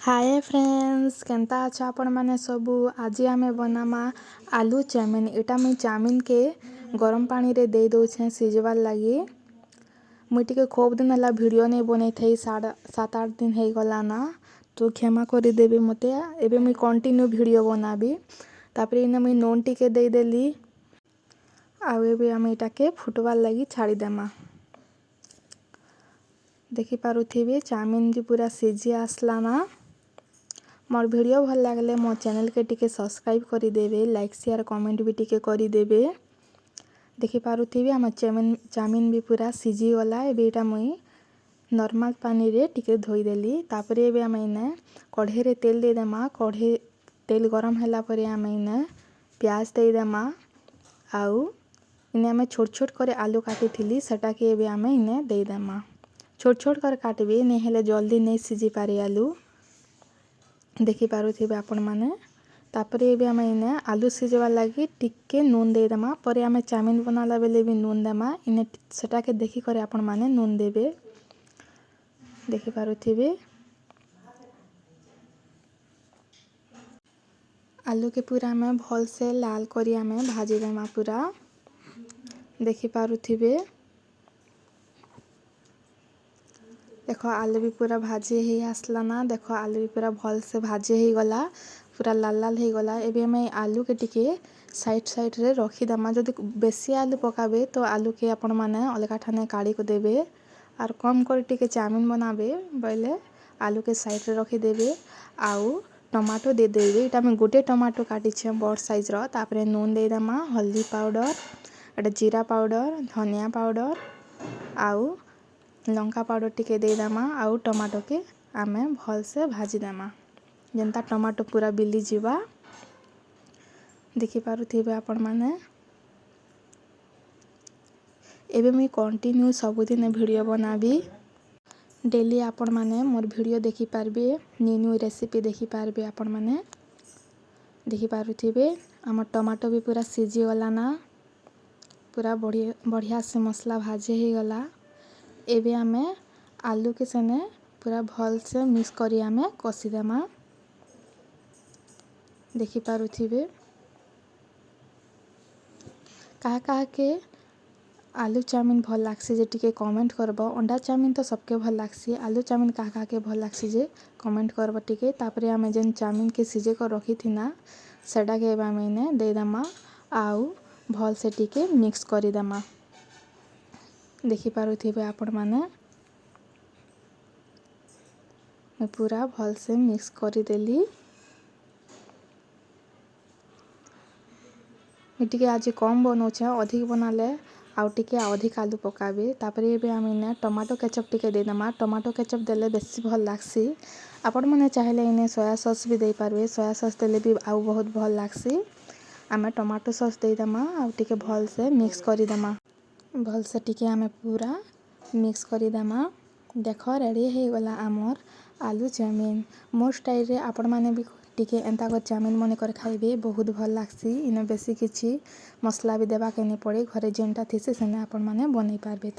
Hi friends Kenta अच्छा आपण माने सबू आज आमे बनामा आलू चाउमीन। एटा मुई चाउमीन के गरम पानी रे दे दउछे सिजवार लगी। मुई टिके खूब दिन हला वीडियो नहीं बनै थई 7-8 दिन हे गला ना, तो क्षमा कर देबे मते। एबे मुई कंटिन्यू वीडियो बनाबी। तापरे इने मुई नून टिके दे देली आउ एबे आमे एटा के फुटवार लगी छाड़ी देमा। देखि पारुथिबे चाउमीन जी पूरा सिजी आसला ना। मोर वीडियो भल लागले मो चैनल के टिके सब्सक्राइब करी देबे, लाइक शेयर कमेंट भी टिके करी देबे। देखि पारुथिबे हम चाउमीन भी पूरा सिजी गला। एबे एटा मुई नॉर्मल पानी रे टिके धोई देली। तापरे एबे हम इने कढ़े रे तेल दे देमा। कढ़े तेल गरम होला परे हम इने प्याज दे देमा आउ इने हम छोट छोट करे आलू काटी थिली सेटा के एबे हम इने दे देमा। छोट छोट कर काटबे नहीं हेले जल्दी नहीं सिजी पारे आलू। देखि पारुथिबे आपण माने। तापरे एबे हम इने आलू सिजवार लगी टिके नून दे देमा। परे हम चाउमीन बनाला बेले भी नून देमा। इने सेटा के देखि करे आपण माने नून देबे। देखि पारुथिबे आलू के पूरा में भल से लाल करी हमें भाजी देमा पूरा। देखि पारुथिबे देखो आलू भी पूरा भाजी ही आसला ना। देखो आलू भी पूरा भल से भाजी ही गला, पूरा लाल लाल ही गला। एबे मैं आलू के टिके साइड साइड रे रखी देमा। जदि बेसी आलू पकाबे तो आलू के आपण माने अलगा ठाने काढ़ी को देबे और कम कर टिके चाउमीन बनाबे बोले आलू के साइड रे रखी देबे आउ टमाटो दे देबे। एटा मैं गोटे टमाटो काटी छे बड़ साइज रो। तापरे नून दे देमा, हल्दी पाउडर, एटा जीरा पाउडर, धनिया पाउडर आउ लंका पाउडर टिके दे देमा आउ टमाटो के आमे भल से भाजी देमा जेंता टमाटो पूरा बिली जीवा। देखि पारुथिबे आपण माने। एबे मुई कंटिन्यू सबुदिन वीडियो बनाबी। डेली आपण माने मोर वीडियो देखि पारबे, न्यू न्यू रेसिपी देखि पारबे आपण माने। देखि पारुथिबे हमर टमाटो भी पूरा सिजी गला ना। पूरा बढ़िया से मसला भाजी ही गला। एबे आमे आलू के सने पूरा भल से मिक्स करी आमे कसी देमा। देखि पारुथिबे कहा के आलू चाउमीन भल लागसी जे टिके कमेंट करबो। अंडा चाउमीन तो सबके भल लागसी, आलू चाउमीन कहा के भल लागसी जे कमेंट करबो टिके। तापरे आमे जेन चाउमीन के सिजे को रखी थिना सेटा के एबे आमे इने दे देमा आउ भल से टिके मिक्स करी देमा। देखि पारुथिबे आपण माने मैं पूरा भल से मिक्स करी देली। मैं टिके आज कम बनौछे, अधिक बनाले आउ टिके अधिक आलू पकाबे। तापरे एबे हम इने टमाटो केचप टिके दे देमा। टमाटो केचप देले बेसी भल लागसी। आपण माने चाहेले इने सोया सॉस भी दे पारबे। सोया सॉस देले भी आउ बहुत भल लागसी। आमे टमाटो सॉस दे देमा आउ टिके भल से मिक्स करी देमा। भल से टिके आमे पूरा मिक्स करी देमा। देखो रेडी हे गला आमर आलू चाउमीन। मोर स्टाइल रे आपण माने भी टिके एंता को चाउमीन मने कर खाइबे, बहुत भल लागसी। इने बेसी किछि मसला भी देबा के नहीं पड़े, घरे जेनटा थिसे सेने आपण माने बनै पारबे।